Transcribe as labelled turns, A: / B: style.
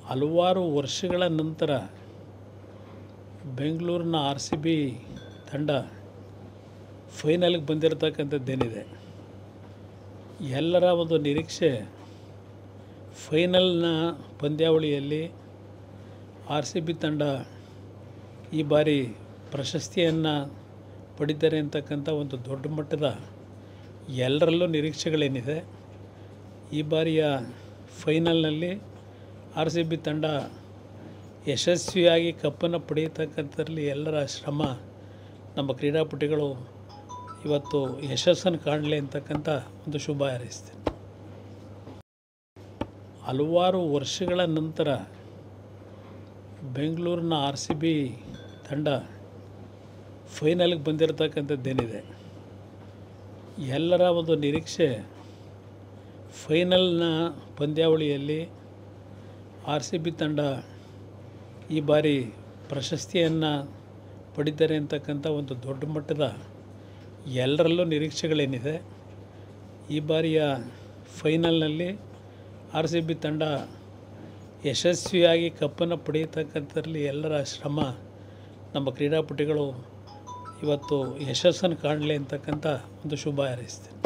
A: ಹಲವಾರು ವರ್ಷಗಳ ನಂತರ ಬೆಂಗಳೂರಿನ ಆರ್ ಸಿ ಬಿ ತಂಡ ಫೈನಲ್ಗೆ ಬಂದಿರತಕ್ಕಂಥದ್ದೇನಿದೆ, ಎಲ್ಲರ ಒಂದು ನಿರೀಕ್ಷೆ ಫೈನಲ್ನ ಪಂದ್ಯಾವಳಿಯಲ್ಲಿ ಆರ್ ಸಿ ಬಿ ತಂಡ ಈ ಬಾರಿ ಪ್ರಶಸ್ತಿಯನ್ನು ಪಡಿತಾರೆ ಅಂತಕ್ಕಂಥ ಒಂದು ದೊಡ್ಡ ಮಟ್ಟದ ಎಲ್ಲರಲ್ಲೂ ನಿರೀಕ್ಷೆಗಳೇನಿದೆ. ಈ ಬಾರಿಯ ಫೈನಲ್ನಲ್ಲಿ ಆರ್ ಸಿ ಬಿ ತಂಡ ಯಶಸ್ವಿಯಾಗಿ ಕಪ್ಪನ್ನು ಪಡೆಯತಕ್ಕಂಥದ್ರಲ್ಲಿ ಎಲ್ಲರ ಶ್ರಮ, ನಮ್ಮ ಕ್ರೀಡಾಪಟುಗಳು ಇವತ್ತು ಯಶಸ್ಸನ್ನು ಕಾಣಲಿ ಅಂತಕ್ಕಂಥ ಒಂದು ಶುಭ ಹಾರೈಸ್ತೀನಿ. ಹಲವಾರು ವರ್ಷಗಳ ನಂತರ ಬೆಂಗಳೂರಿನ ಆರ್ ಸಿ ಬಿ ತಂಡ ಫೈನಲ್ಗೆ ಬಂದಿರತಕ್ಕಂಥದ್ದೇನಿದೆ, ಎಲ್ಲರ ಒಂದು ನಿರೀಕ್ಷೆ ಫೈನಲ್ನ ಪಂದ್ಯಾವಳಿಯಲ್ಲಿ ಆರ್ ಸಿ ಬಿ ತಂಡ ಈ ಬಾರಿ ಪ್ರಶಸ್ತಿಯನ್ನು ಪಡಿತಾರೆ ಅಂತಕ್ಕಂಥ ಒಂದು ದೊಡ್ಡ ಮಟ್ಟದ ಎಲ್ಲರಲ್ಲೂ ನಿರೀಕ್ಷೆಗಳೇನಿದೆ. ಈ ಬಾರಿಯ ಫೈನಲ್ನಲ್ಲಿ ಆರ್ ಸಿ ಬಿ ತಂಡ ಯಶಸ್ವಿಯಾಗಿ ಕಪ್ಪನ್ನು ಪಡೆಯತಕ್ಕಂಥದ್ರಲ್ಲಿ ಎಲ್ಲರ ಶ್ರಮ, ನಮ್ಮ ಕ್ರೀಡಾಪಟುಗಳು ಇವತ್ತು ಯಶಸ್ಸನ್ನು ಕಾಣಲಿ ಅಂತಕ್ಕಂಥ ಒಂದು ಶುಭ ಹಾರೈಸ್ತೀನಿ.